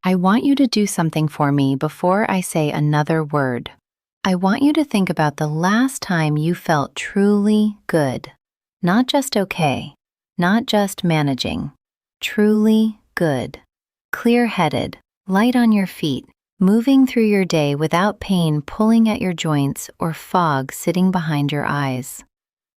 I want you to do something for me before I say another word. I want you to think about the last time you felt truly good. Not just okay, not just managing. Truly good. Clear-headed, light on your feet, moving through your day without pain pulling at your joints or fog sitting behind your eyes.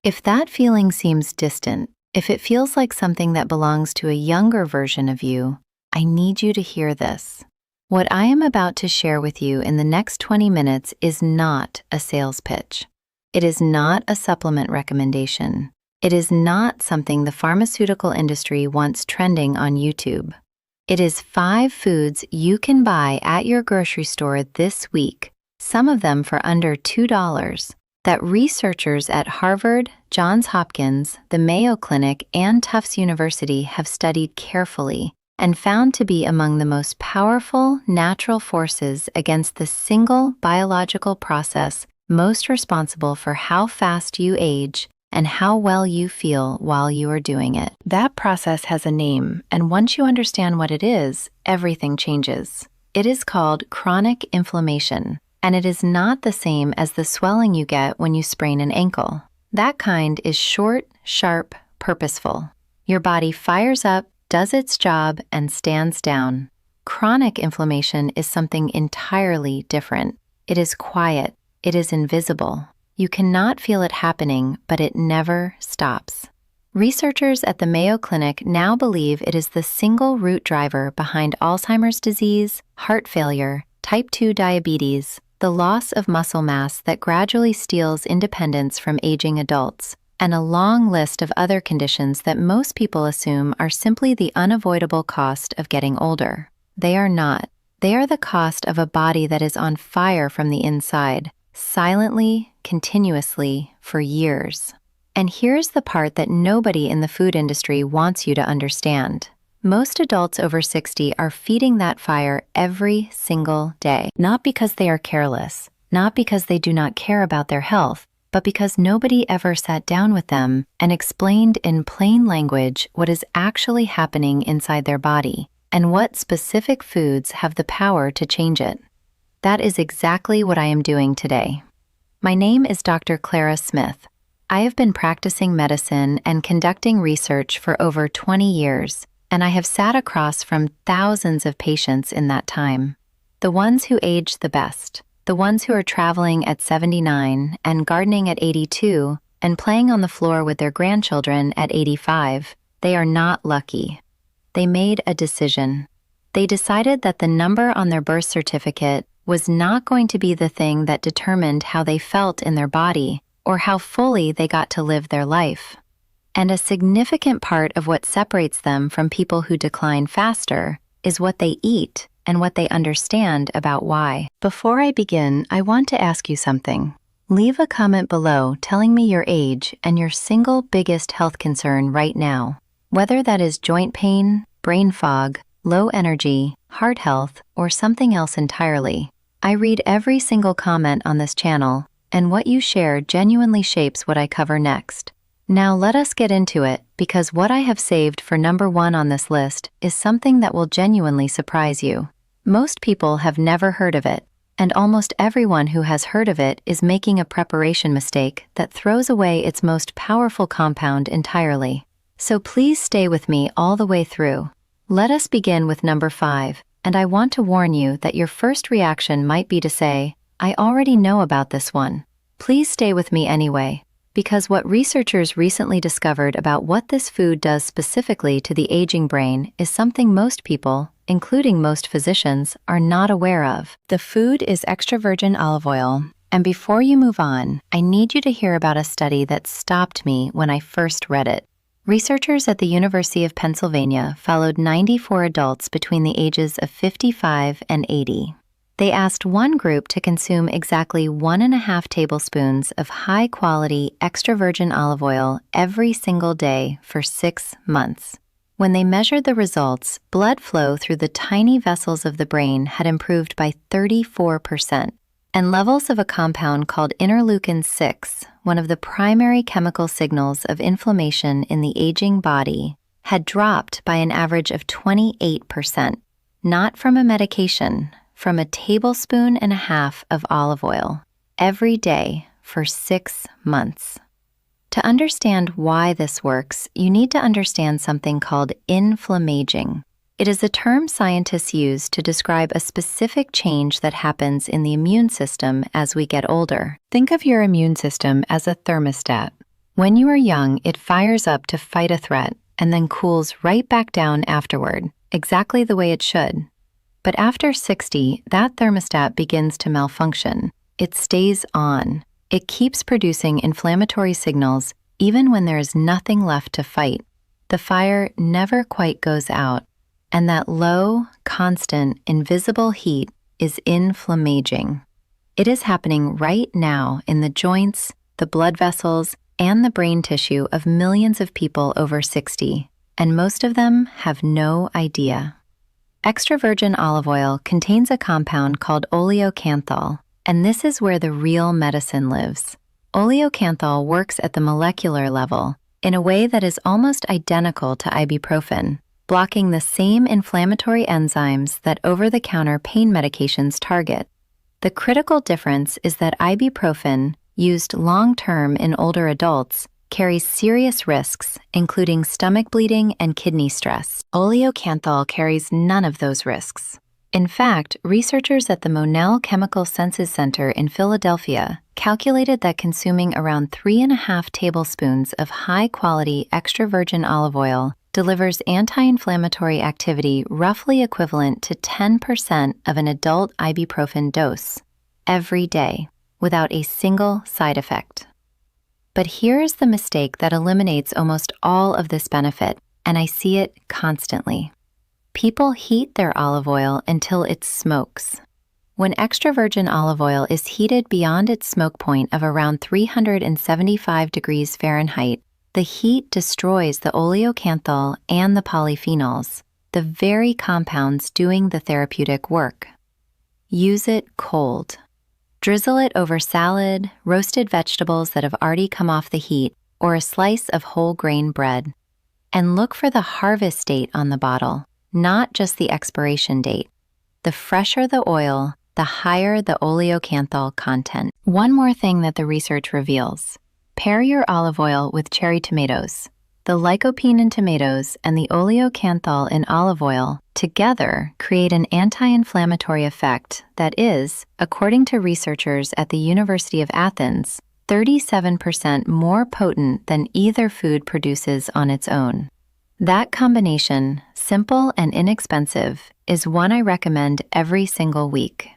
If that feeling seems distant, if it feels like something that belongs to a younger version of you, I need you to hear this. What I am about to share with you in the next 20 minutes is not a sales pitch. It is not a supplement recommendation. It is not something the pharmaceutical industry wants trending on YouTube. It is 5 foods you can buy at your grocery store this week, some of them for under $2, that researchers at Harvard, Johns Hopkins, the Mayo Clinic, and Tufts University have studied carefully and found to be among the most powerful natural forces against the single biological process most responsible for how fast you age and how well you feel while you are doing it. That process has a name, and once you understand what it is, everything changes. It is called chronic inflammation, and it is not the same as the swelling you get when you sprain an ankle. That kind is short, sharp, purposeful. Your body fires up, does its job, and stands down. Chronic inflammation is something entirely different. It is quiet. It is invisible. You cannot feel it happening, but it never stops. Researchers at the Mayo Clinic now believe it is the single root driver behind Alzheimer's disease, heart failure, type 2 diabetes, the loss of muscle mass that gradually steals independence from aging adults, and a long list of other conditions that most people assume are simply the unavoidable cost of getting older. They are not. They are the cost of a body that is on fire from the inside, silently, continuously, for years. And here's the part that nobody in the food industry wants you to understand. Most adults over 60 are feeding that fire every single day, not because they are careless, not because they do not care about their health, but because nobody ever sat down with them and explained in plain language what is actually happening inside their body and what specific foods have the power to change it. That is exactly what I am doing today. My name is Dr. Clara Smith. I have been practicing medicine and conducting research for over 20 years, and I have sat across from thousands of patients in that time. The ones who age the best, the ones who are traveling at 79 and gardening at 82 and playing on the floor with their grandchildren at 85, they are not lucky. They made a decision. They decided that the number on their birth certificate was not going to be the thing that determined how they felt in their body or how fully they got to live their life. And a significant part of what separates them from people who decline faster is what they eat and what they understand about why. Before I begin, I want to ask you something. Leave a comment below telling me your age and your single biggest health concern right now, whether that is joint pain, brain fog, low energy, heart health, or something else entirely. I read every single comment on this channel, and what you share genuinely shapes what I cover next. Now let us get into it, because what I have saved for number 1 on this list is something that will genuinely surprise you. Most people have never heard of it, and almost everyone who has heard of it is making a preparation mistake that throws away its most powerful compound entirely. So please stay with me all the way through. Let us begin with number 5, and I want to warn you that your first reaction might be to say, I already know about this one. Please stay with me anyway, because what researchers recently discovered about what this food does specifically to the aging brain is something most people, including most physicians, are not aware of. The food is extra virgin olive oil, and before you move on, I need you to hear about a study that stopped me when I first read it. Researchers at the University of Pennsylvania followed 94 adults between the ages of 55 and 80. They asked one group to consume exactly 1.5 tablespoons of high-quality extra virgin olive oil every single day for 6 months. When they measured the results, blood flow through the tiny vessels of the brain had improved by 34%, and levels of a compound called interleukin-6, one of the primary chemical signals of inflammation in the aging body, had dropped by an average of 28%. not from a medication, from a tablespoon and a half of olive oil every day for 6 months. To understand why this works, you need to understand something called inflammaging. It is a term scientists use to describe a specific change that happens in the immune system as we get older. Think of your immune system as a thermostat. When you are young, it fires up to fight a threat and then cools right back down afterward, exactly the way it should. But after 60, that thermostat begins to malfunction. It stays on. It keeps producing inflammatory signals even when there is nothing left to fight. The fire never quite goes out, and that low, constant, invisible heat is inflammaging. It is happening right now in the joints, the blood vessels, and the brain tissue of millions of people over 60, and most of them have no idea. Extra virgin olive oil contains a compound called oleocanthal, and this is where the real medicine lives. Oleocanthal works at the molecular level in a way that is almost identical to ibuprofen, blocking the same inflammatory enzymes that over-the-counter pain medications target. The critical difference is that ibuprofen, used long-term in older adults, carries serious risks, including stomach bleeding and kidney stress. Oleocanthal carries none of those risks. In fact, researchers at the Monell Chemical Senses Center in Philadelphia calculated that consuming around 3.5 tablespoons of high-quality extra virgin olive oil delivers anti-inflammatory activity roughly equivalent to 10% of an adult ibuprofen dose every day, without a single side effect. But here is the mistake that eliminates almost all of this benefit, and I see it constantly. People heat their olive oil until it smokes. When extra virgin olive oil is heated beyond its smoke point of around 375 degrees Fahrenheit, the heat destroys the oleocanthal and the polyphenols, the very compounds doing the therapeutic work. Use it cold. Drizzle it over salad, roasted vegetables that have already come off the heat, or a slice of whole grain bread. And look for the harvest date on the bottle, not just the expiration date. The fresher the oil, the higher the oleocanthal content. One more thing that the research reveals. Pair your olive oil with cherry tomatoes. The lycopene in tomatoes and the oleocanthal in olive oil together create an anti-inflammatory effect that is, according to researchers at the University of Athens, 37% more potent than either food produces on its own. That combination, simple and inexpensive, is one I recommend every single week.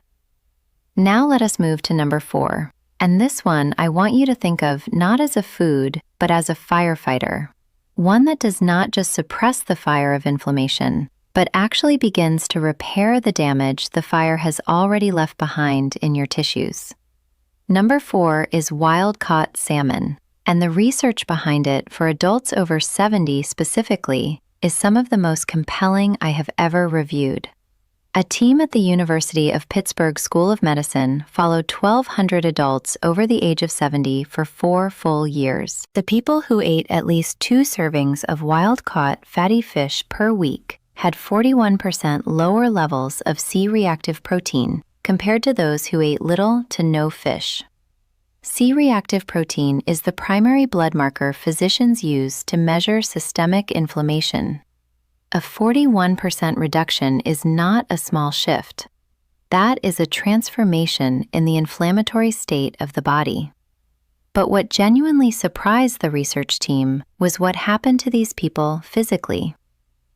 Now let us move to number 4. And this one I want you to think of not as a food, but as a firefighter. One that does not just suppress the fire of inflammation, but actually begins to repair the damage the fire has already left behind in your tissues. Number 4 is wild-caught salmon, and the research behind it for adults over 70 specifically is some of the most compelling I have ever reviewed. A team at the University of Pittsburgh School of Medicine followed 1,200 adults over the age of 70 for 4 full years. The people who ate at least 2 servings of wild-caught fatty fish per week had 41% lower levels of C-reactive protein compared to those who ate little to no fish. C-reactive protein is the primary blood marker physicians use to measure systemic inflammation. A 41% reduction is not a small shift. That is a transformation in the inflammatory state of the body. But what genuinely surprised the research team was what happened to these people physically.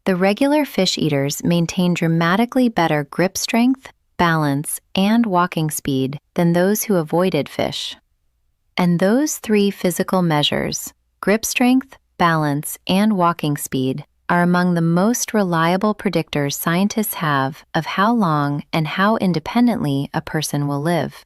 The regular fish eaters maintained dramatically better grip strength, balance, and walking speed than those who avoided fish. And those 3 physical measures, grip strength, balance, and walking speed, are among the most reliable predictors scientists have of how long and how independently a person will live.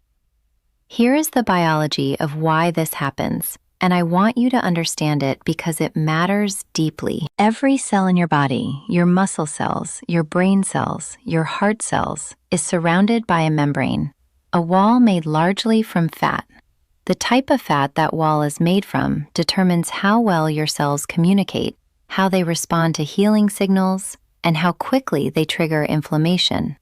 Here is the biology of why this happens, and I want you to understand it because it matters deeply. Every cell in your body, your muscle cells, your brain cells, your heart cells, is surrounded by a membrane, a wall made largely from fat. The type of fat that wall is made from determines how well your cells communicate, how they respond to healing signals, and how quickly they trigger inflammation.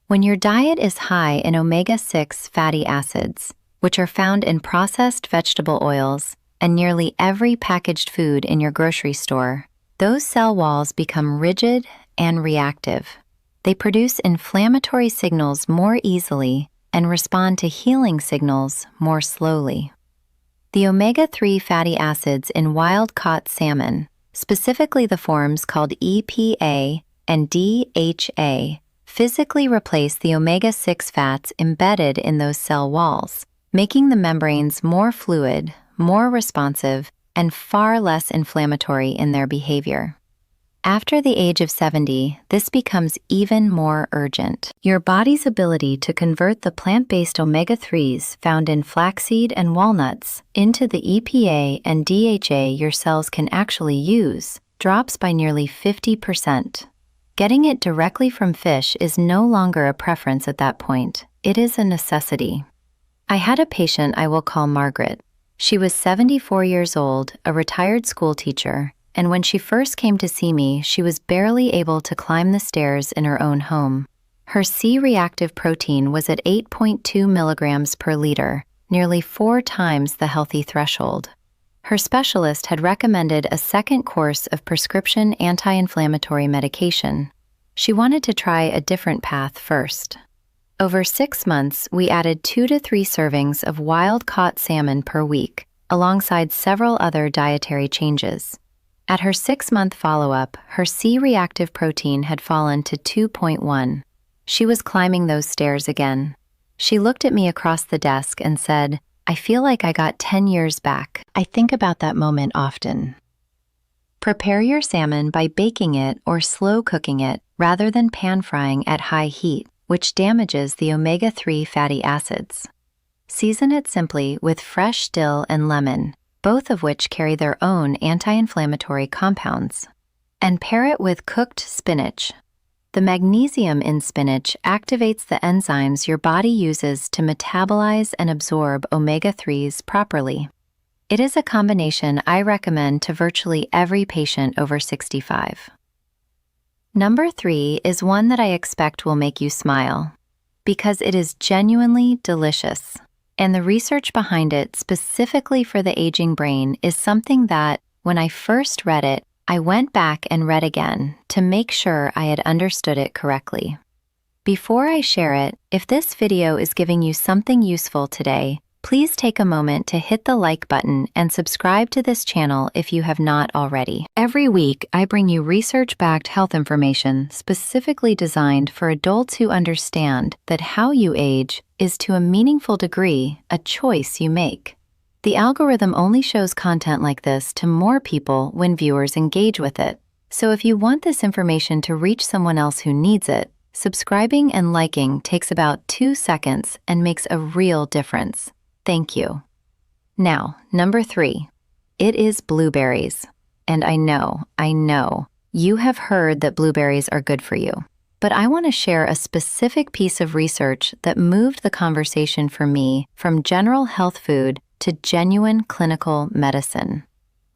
When your diet is high in omega-6 fatty acids, which are found in processed vegetable oils and nearly every packaged food in your grocery store, those cell walls become rigid and reactive. They produce inflammatory signals more easily and respond to healing signals more slowly. The omega-3 fatty acids in wild-caught salmon, specifically the forms called EPA and DHA, physically replace the omega-6 fats embedded in those cell walls, making the membranes more fluid, more responsive, and far less inflammatory in their behavior. After the age of 70, this becomes even more urgent. Your body's ability to convert the plant-based omega-3s found in flaxseed and walnuts into the EPA and DHA your cells can actually use drops by nearly 50%. Getting it directly from fish is no longer a preference at that point. It is a necessity. I had a patient I will call Margaret. She was 74 years old, a retired school teacher, and when she first came to see me, she was barely able to climb the stairs in her own home. Her C-reactive protein was at 8.2 milligrams per liter, nearly 4 times the healthy threshold. Her specialist had recommended a second course of prescription anti-inflammatory medication. She wanted to try a different path first. Over 6 months, we added 2 to 3 servings of wild-caught salmon per week, alongside several other dietary changes. At her 6-month follow-up, her C-reactive protein had fallen to 2.1. She was climbing those stairs again. She looked at me across the desk and said, "I feel like I got 10 years back. I think about that moment often." Prepare your salmon by baking it or slow cooking it rather than pan-frying at high heat, which damages the omega-3 fatty acids. Season it simply with fresh dill and lemon, both of which carry their own anti-inflammatory compounds. And pair it with cooked spinach. The magnesium in spinach activates the enzymes your body uses to metabolize and absorb omega-3s properly. It is a combination I recommend to virtually every patient over 65. Number 3 is one that I expect will make you smile, because it is genuinely delicious. And the research behind it specifically for the aging brain is something that, when I first read it, I went back and read again to make sure I had understood it correctly. Before I share it, if this video is giving you something useful today, please take a moment to hit the like button and subscribe to this channel if you have not already. Every week, I bring you research-backed health information specifically designed for adults who understand that how you age is to a meaningful degree a choice you make. The algorithm only shows content like this to more people when viewers engage with it. So if you want this information to reach someone else who needs it, subscribing and liking takes about 2 seconds and makes a real difference. Thank you. Now, number 3. It is blueberries. And I know, you have heard that blueberries are good for you. But I want to share a specific piece of research that moved the conversation for me from general health food to genuine clinical medicine.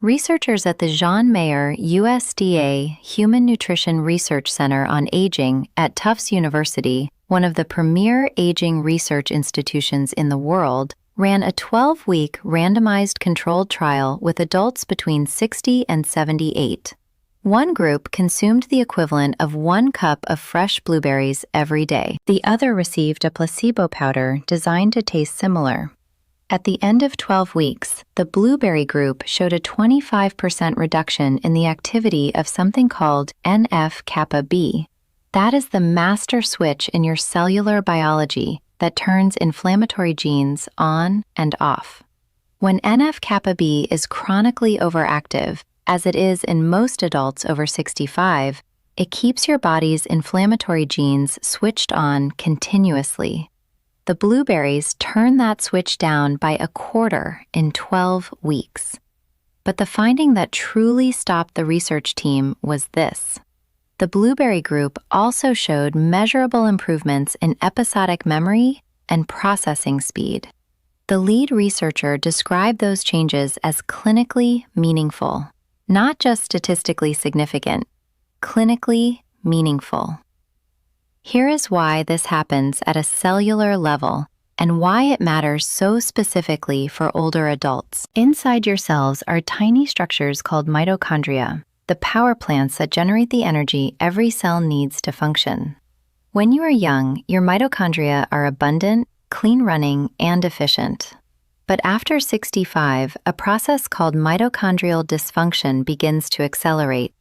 Researchers at the John Mayer USDA Human Nutrition Research Center on Aging at Tufts University, one of the premier aging research institutions in the world, ran a 12-week randomized controlled trial with adults between 60 and 78. One group consumed the equivalent of 1 cup of fresh blueberries every day. The other received a placebo powder designed to taste similar. At the end of 12 weeks, the blueberry group showed a 25% reduction in the activity of something called NF-kappa B. That is the master switch in your cellular biology that turns inflammatory genes on and off. When NF-kappa B is chronically overactive, as it is in most adults over 65, it keeps your body's inflammatory genes switched on continuously. The blueberries turn that switch down by a quarter in 12 weeks. But the finding that truly stopped the research team was this. The blueberry group also showed measurable improvements in episodic memory and processing speed. The lead researcher described those changes as clinically meaningful, not just statistically significant, clinically meaningful. Here is why this happens at a cellular level and why it matters so specifically for older adults. Inside your cells are tiny structures called mitochondria, the power plants that generate the energy every cell needs to function. When you are young, your mitochondria are abundant, clean-running, and efficient. But after 65, a process called mitochondrial dysfunction begins to accelerate.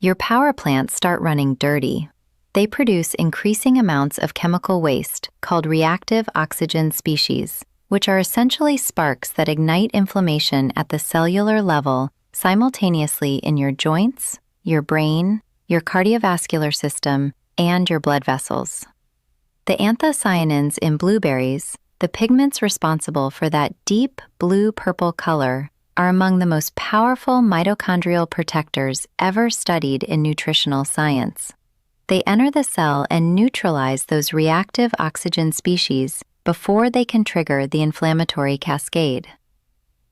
Your power plants start running dirty. They produce increasing amounts of chemical waste called reactive oxygen species, which are essentially sparks that ignite inflammation at the cellular level simultaneously in your joints, your brain, your cardiovascular system, and your blood vessels. The anthocyanins in blueberries, the pigments responsible for that deep blue-purple color, are among the most powerful mitochondrial protectors ever studied in nutritional science. They enter the cell and neutralize those reactive oxygen species before they can trigger the inflammatory cascade.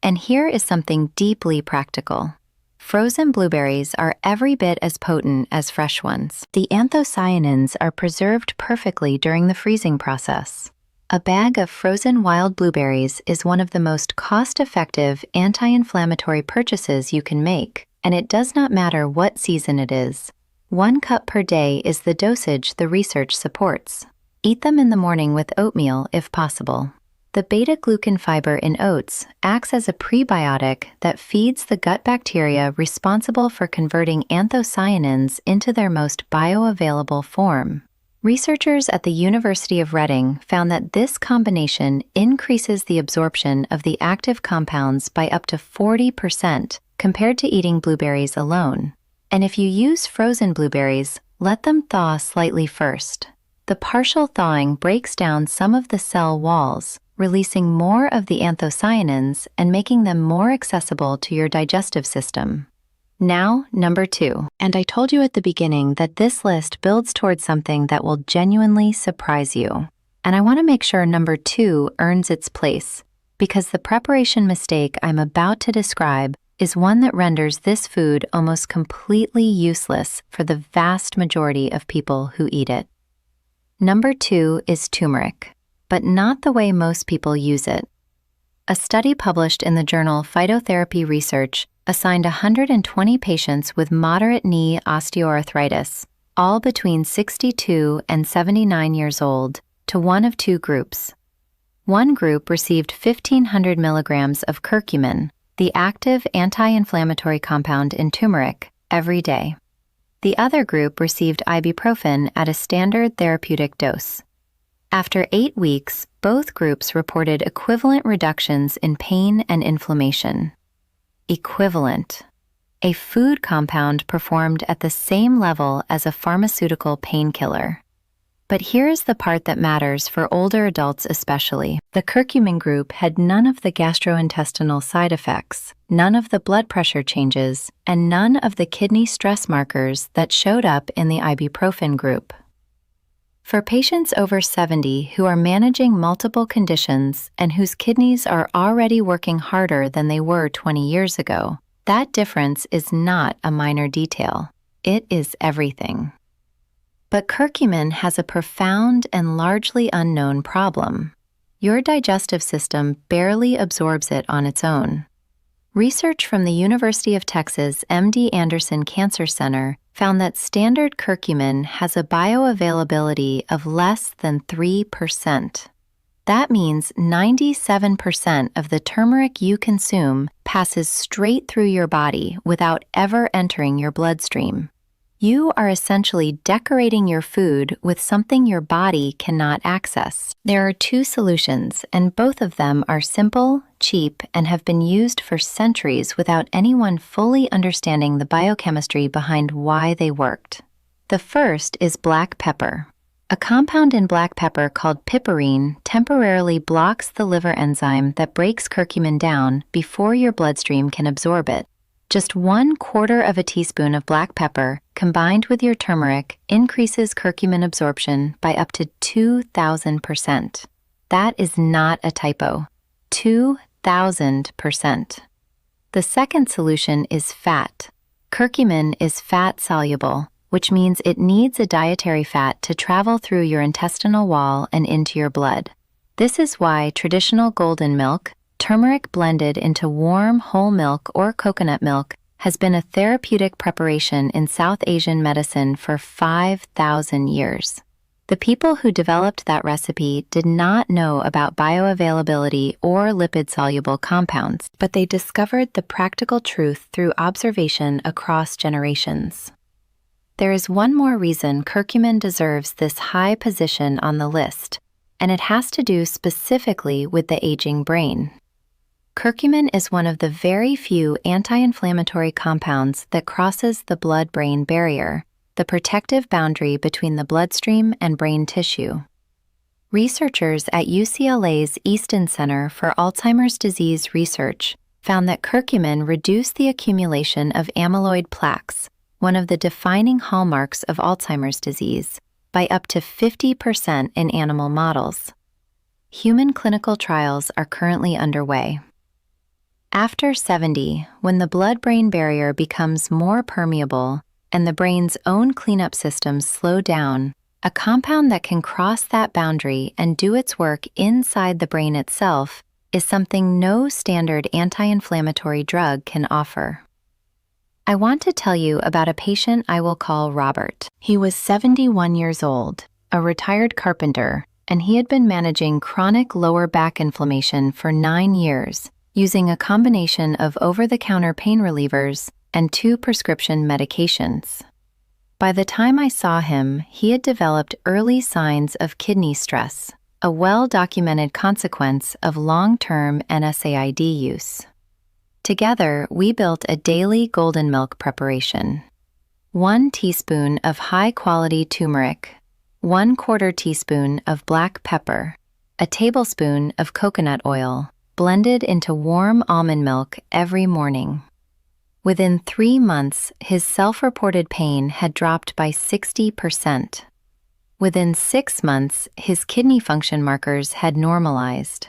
And here is something deeply practical. Frozen blueberries are every bit as potent as fresh ones. The anthocyanins are preserved perfectly during the freezing process. A bag of frozen wild blueberries is one of the most cost-effective anti-inflammatory purchases you can make, and it does not matter what season it is. 1 cup per day is the dosage the research supports. Eat them in the morning with oatmeal if possible. The beta-glucan fiber in oats acts as a prebiotic that feeds the gut bacteria responsible for converting anthocyanins into their most bioavailable form. Researchers at the University of Reading found that this combination increases the absorption of the active compounds by up to 40% compared to eating blueberries alone. And if you use frozen blueberries, let them thaw slightly first. The partial thawing breaks down some of the cell walls, releasing more of the anthocyanins and making them more accessible to your digestive system. Now, number 2. And I told you at the beginning that this list builds towards something that will genuinely surprise you. And I want to make sure number 2 earns its place, because the preparation mistake I'm about to describe is one that renders this food almost completely useless for the vast majority of people who eat it. Number 2 is turmeric, but not the way most people use it. A study published in the journal Phytotherapy Research assigned 120 patients with moderate knee osteoarthritis, all between 62 and 79 years old, to one of 2 groups. One group received 1,500 milligrams of curcumin, the active anti-inflammatory compound in turmeric, every day. The other group received ibuprofen at a standard therapeutic dose. After 8 weeks, both groups reported equivalent reductions in pain and inflammation. Equivalent. A food compound performed at the same level as a pharmaceutical painkiller. But here's the part that matters for older adults especially. The curcumin group had none of the gastrointestinal side effects, none of the blood pressure changes, and none of the kidney stress markers that showed up in the ibuprofen group. For patients over 70 who are managing multiple conditions and whose kidneys are already working harder than they were 20 years ago, that difference is not a minor detail. It is everything. But curcumin has a profound and largely unknown problem. Your digestive system barely absorbs it on its own. Research from the University of Texas MD Anderson Cancer Center found that standard curcumin has a bioavailability of less than 3%. That means 97% of the turmeric you consume passes straight through your body without ever entering your bloodstream. You are essentially decorating your food with something your body cannot access. There are 2 solutions, and both of them are simple, cheap, and have been used for centuries without anyone fully understanding the biochemistry behind why they worked. The first is black pepper. A compound in black pepper called piperine temporarily blocks the liver enzyme that breaks curcumin down before your bloodstream can absorb it. Just 1/4 teaspoon of black pepper combined with your turmeric increases curcumin absorption by up to 2,000%. That is not a typo. 2,000%. The second solution is fat. Curcumin is fat-soluble, which means it needs a dietary fat to travel through your intestinal wall and into your blood. This is why traditional golden milk, turmeric blended into warm whole milk or coconut milk, has been a therapeutic preparation in South Asian medicine for 5,000 years. The people who developed that recipe did not know about bioavailability or lipid-soluble compounds, but they discovered the practical truth through observation across generations. There is one more reason curcumin deserves this high position on the list, and it has to do specifically with the aging brain. Curcumin is one of the very few anti-inflammatory compounds that crosses the blood-brain barrier, the protective boundary between the bloodstream and brain tissue. Researchers at UCLA's Easton Center for Alzheimer's Disease Research found that curcumin reduced the accumulation of amyloid plaques, one of the defining hallmarks of Alzheimer's disease, by up to 50% in animal models. Human clinical trials are currently underway. After 70, when the blood-brain barrier becomes more permeable and the brain's own cleanup systems slow down, a compound that can cross that boundary and do its work inside the brain itself is something no standard anti-inflammatory drug can offer. I want to tell you about a patient I will call Robert. He was 71 years old, a retired carpenter, and he had been managing chronic lower back inflammation for 9 years, using a combination of over-the-counter pain relievers and 2 prescription medications. By the time I saw him, he had developed early signs of kidney stress, a well-documented consequence of long-term NSAID use. Together, we built a daily golden milk preparation. 1 teaspoon of high-quality turmeric, 1/4 teaspoon of black pepper, a tablespoon of coconut oil, blended into warm almond milk every morning. Within 3 months, his self-reported pain had dropped by 60%. Within 6 months, his kidney function markers had normalized.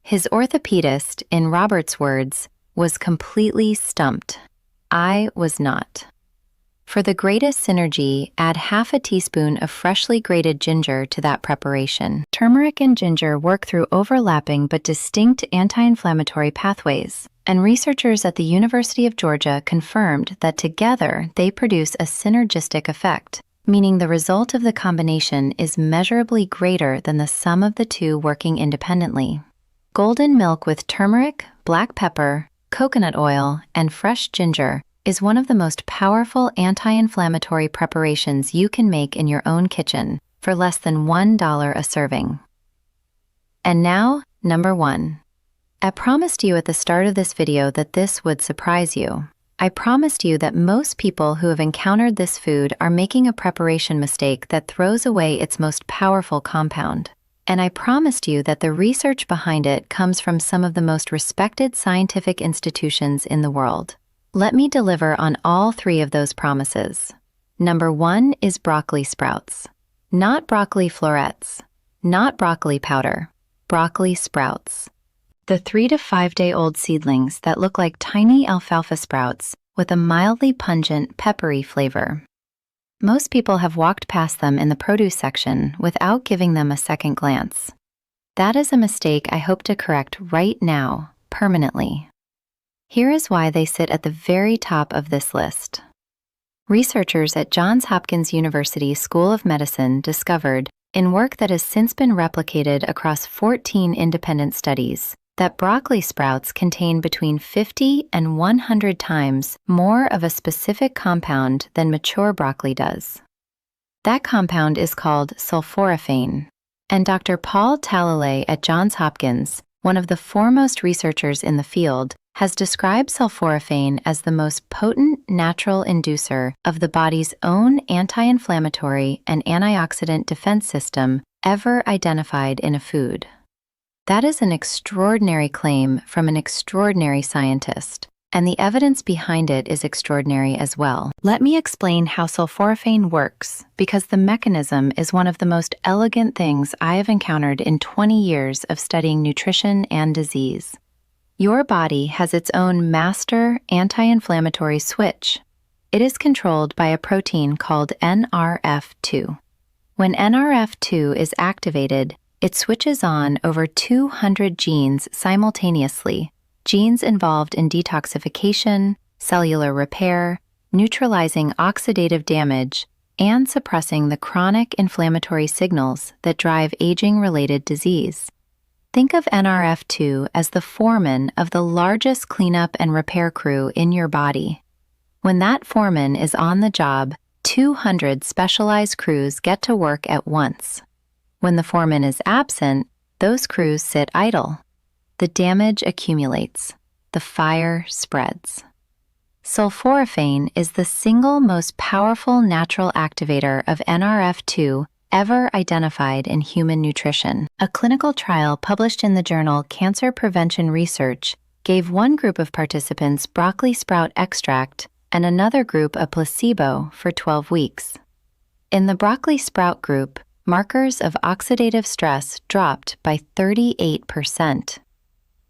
His orthopedist, in Robert's words, was completely stumped. I was not. For the greatest synergy, add 1/2 teaspoon of freshly grated ginger to that preparation. Turmeric and ginger work through overlapping but distinct anti-inflammatory pathways, and researchers at the University of Georgia confirmed that together they produce a synergistic effect, meaning the result of the combination is measurably greater than the sum of the two working independently. Golden milk with turmeric, black pepper, coconut oil, and fresh ginger is one of the most powerful anti-inflammatory preparations you can make in your own kitchen for less than $1 a serving. And now, number 1. I promised you at the start of this video that this would surprise you. I promised you that most people who have encountered this food are making a preparation mistake that throws away its most powerful compound. And I promised you that the research behind it comes from some of the most respected scientific institutions in the world. Let me deliver on all 3 of those promises. Number 1 is broccoli sprouts. Not broccoli florets, not broccoli powder, broccoli sprouts. The 3 to 5 day old seedlings that look like tiny alfalfa sprouts with a mildly pungent, peppery flavor. Most people have walked past them in the produce section without giving them a second glance. That is a mistake I hope to correct right now, permanently. Here is why they sit at the very top of this list. Researchers at Johns Hopkins University School of Medicine discovered, in work that has since been replicated across 14 independent studies, that broccoli sprouts contain between 50 and 100 times more of a specific compound than mature broccoli does. That compound is called sulforaphane, and Dr. Paul Talalay at Johns Hopkins, one of the foremost researchers in the field, has described sulforaphane as the most potent natural inducer of the body's own anti-inflammatory and antioxidant defense system ever identified in a food. That is an extraordinary claim from an extraordinary scientist, and the evidence behind it is extraordinary as well. Let me explain how sulforaphane works, because the mechanism is one of the most elegant things I have encountered in 20 years of studying nutrition and disease. Your body has its own master anti-inflammatory switch. It is controlled by a protein called NRF2. When NRF2 is activated, it switches on over 200 genes simultaneously, genes involved in detoxification, cellular repair, neutralizing oxidative damage, and suppressing the chronic inflammatory signals that drive aging-related disease. Think of NRF2 as the foreman of the largest cleanup and repair crew in your body. When that foreman is on the job, 200 specialized crews get to work at once. When the foreman is absent, those crews sit idle. The damage accumulates. The fire spreads. Sulforaphane is the single most powerful natural activator of NRF2 ever identified in human nutrition. A clinical trial published in the journal Cancer Prevention Research gave one group of participants broccoli sprout extract and another group a placebo for 12 weeks. In the broccoli sprout group, markers of oxidative stress dropped by 38%.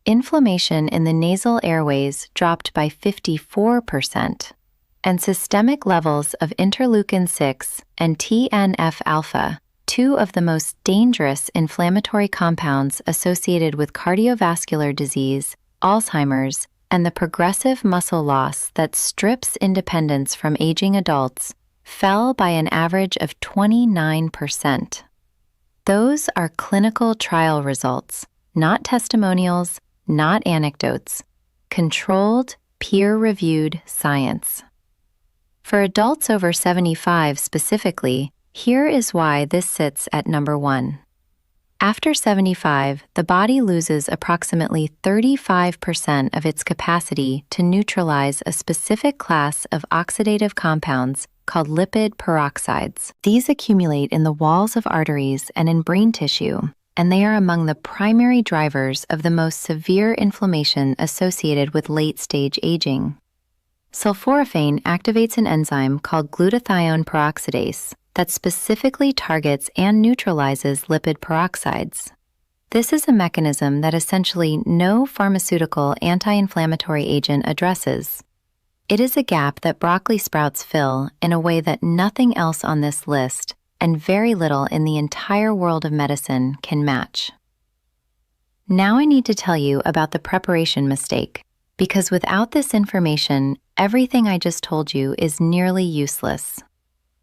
Inflammation in the nasal airways dropped by 54%, and systemic levels of interleukin-6 and TNF-alpha, two of the most dangerous inflammatory compounds associated with cardiovascular disease, Alzheimer's, and the progressive muscle loss that strips independence from aging adults, fell by an average of 29%. Those are clinical trial results, not testimonials, not anecdotes, controlled, peer-reviewed science. For adults over 75 specifically, here is why this sits at number 1. After 75, the body loses approximately 35% of its capacity to neutralize a specific class of oxidative compounds called lipid peroxides. These accumulate in the walls of arteries and in brain tissue, and they are among the primary drivers of the most severe inflammation associated with late-stage aging. Sulforaphane activates an enzyme called glutathione peroxidase that specifically targets and neutralizes lipid peroxides. This is a mechanism that essentially no pharmaceutical anti-inflammatory agent addresses. It is a gap that broccoli sprouts fill in a way that nothing else on this list and very little in the entire world of medicine can match. Now I need to tell you about the preparation mistake, because without this information, everything I just told you is nearly useless.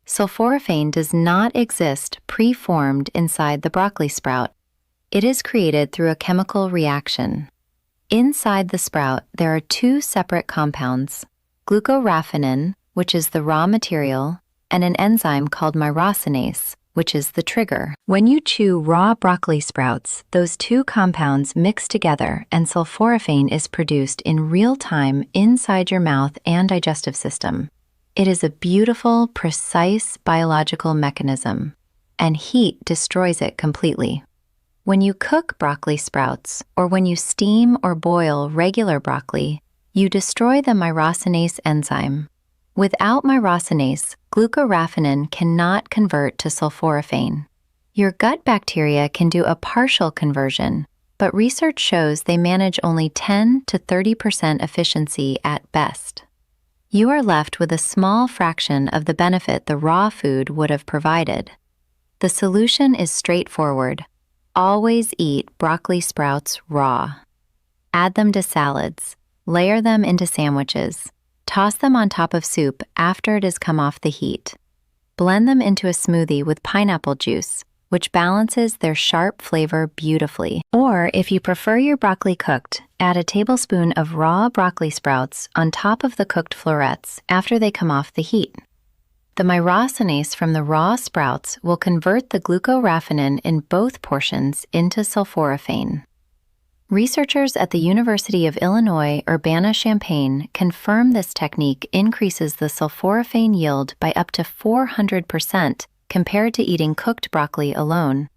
Sulforaphane does not exist pre-formed inside the broccoli sprout. It is created through a chemical reaction. Inside the sprout, there are two separate compounds, glucoraphanin, which is the raw material, and an enzyme called myrosinase, which is the trigger. When you chew raw broccoli sprouts, those two compounds mix together and sulforaphane is produced in real time inside your mouth and digestive system. It is a beautiful, precise biological mechanism, and heat destroys it completely. When you cook broccoli sprouts, or when you steam or boil regular broccoli, you destroy the myrosinase enzyme. Without myrosinase, glucoraphanin cannot convert to sulforaphane. Your gut bacteria can do a partial conversion, but research shows they manage only 10 to 30% efficiency at best. You are left with a small fraction of the benefit the raw food would have provided. The solution is straightforward. Always eat broccoli sprouts raw. Add them to salads. Layer them into sandwiches. Toss them on top of soup after it has come off the heat. Blend them into a smoothie with pineapple juice, which balances their sharp flavor beautifully. Or, if you prefer your broccoli cooked, add a tablespoon of raw broccoli sprouts on top of the cooked florets after they come off the heat. The myrosinase from the raw sprouts will convert the glucoraphanin in both portions into sulforaphane. Researchers at the University of Illinois Urbana-Champaign confirm this technique increases the sulforaphane yield by up to 400% compared to eating cooked broccoli alone.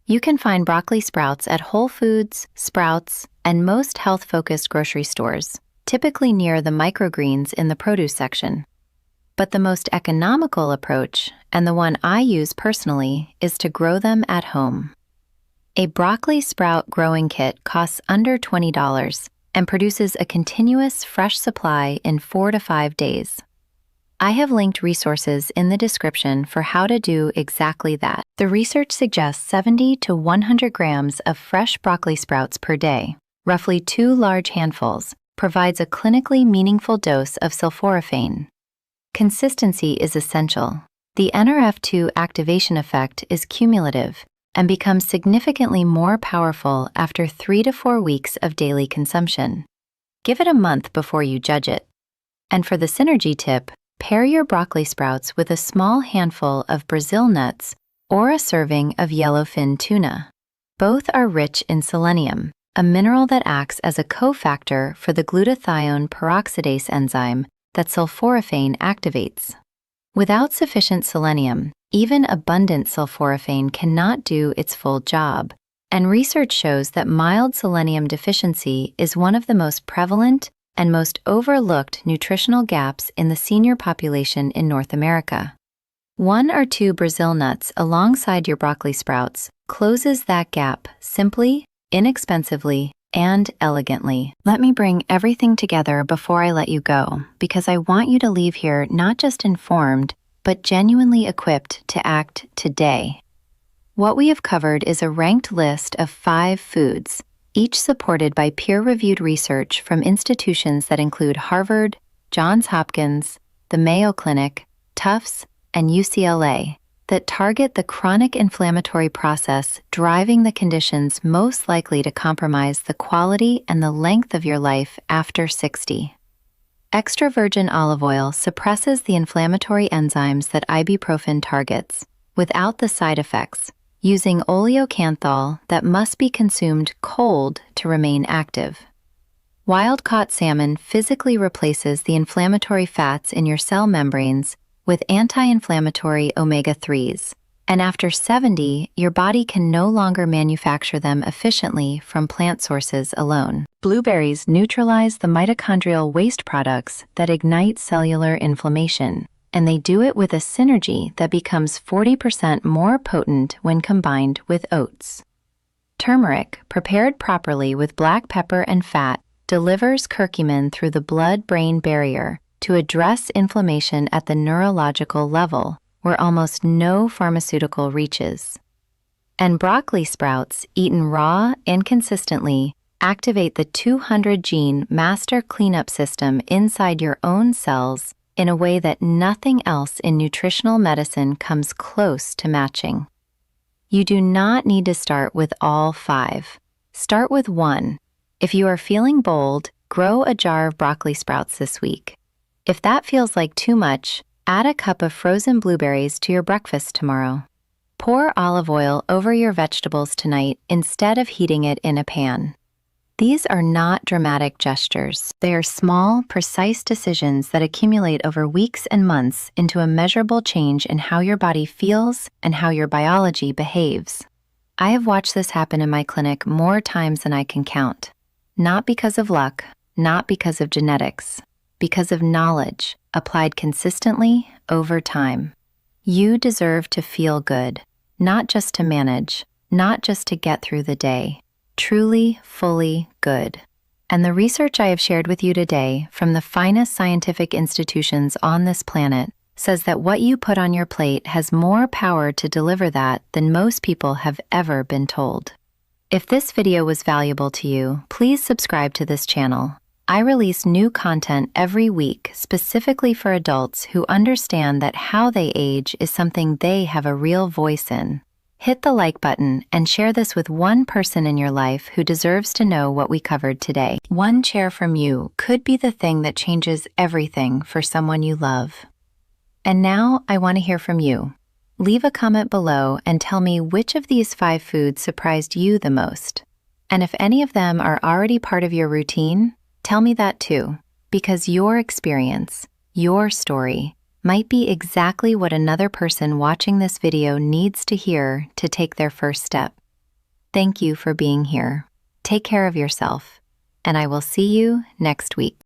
You can find broccoli sprouts at Whole Foods, Sprouts, and most health-focused grocery stores, typically near the microgreens in the produce section. But the most economical approach, and the one I use personally, is to grow them at home. A broccoli sprout growing kit costs under $20 and produces a continuous fresh supply in 4 to 5 days. I have linked resources in the description for how to do exactly that. The research suggests 70 to 100 grams of fresh broccoli sprouts per day, roughly 2 large handfuls, provides a clinically meaningful dose of sulforaphane. Consistency is essential. The NRF2 activation effect is cumulative and becomes significantly more powerful after 3 to 4 weeks of daily consumption. Give it a month before you judge it. And for the synergy tip, pair your broccoli sprouts with a small handful of Brazil nuts or a serving of yellowfin tuna. Both are rich in selenium, a mineral that acts as a cofactor for the glutathione peroxidase enzyme that sulforaphane activates. Without sufficient selenium, even abundant sulforaphane cannot do its full job, and research shows that mild selenium deficiency is one of the most prevalent and most overlooked nutritional gaps in the senior population in North America. 1 or 2 Brazil nuts alongside your broccoli sprouts closes that gap simply, inexpensively, and elegantly. Let me bring everything together before I let you go, because I want you to leave here not just informed, but genuinely equipped to act today. What we have covered is a ranked list of 5 foods, each supported by peer-reviewed research from institutions that include Harvard, Johns Hopkins, the Mayo Clinic, Tufts, and UCLA, that target the chronic inflammatory process driving the conditions most likely to compromise the quality and the length of your life after 60. Extra virgin olive oil suppresses the inflammatory enzymes that ibuprofen targets, without the side effects, using oleocanthal that must be consumed cold to remain active. Wild-caught salmon physically replaces the inflammatory fats in your cell membranes with anti-inflammatory omega-3s, and after 70, your body can no longer manufacture them efficiently from plant sources alone. Blueberries neutralize the mitochondrial waste products that ignite cellular inflammation, and they do it with a synergy that becomes 40% more potent when combined with oats. Turmeric, prepared properly with black pepper and fat, delivers curcumin through the blood-brain barrier to address inflammation at the neurological level, where almost no pharmaceutical reaches. And broccoli sprouts, eaten raw and consistently, activate the 200-gene master cleanup system inside your own cells in a way that nothing else in nutritional medicine comes close to matching. You do not need to start with all 5. Start with 1. If you are feeling bold, grow a jar of broccoli sprouts this week. If that feels like too much, add a cup of frozen blueberries to your breakfast tomorrow. Pour olive oil over your vegetables tonight instead of heating it in a pan. These are not dramatic gestures. They are small, precise decisions that accumulate over weeks and months into a measurable change in how your body feels and how your biology behaves. I have watched this happen in my clinic more times than I can count. Not because of luck, not because of genetics, because of knowledge applied consistently over time. You deserve to feel good, not just to manage, not just to get through the day. Truly, fully good. And the research I have shared with you today from the finest scientific institutions on this planet says that what you put on your plate has more power to deliver that than most people have ever been told. If this video was valuable to you, please subscribe to this channel. I release new content every week specifically for adults who understand that how they age is something they have a real voice in. Hit the like button and share this with one person in your life who deserves to know what we covered today. One share from you could be the thing that changes everything for someone you love. And now I want to hear from you. Leave a comment below and tell me which of these 5 foods surprised you the most. And if any of them are already part of your routine, tell me that too, because your experience, your story, might be exactly what another person watching this video needs to hear to take their first step. Thank you for being here. Take care of yourself, and I will see you next week.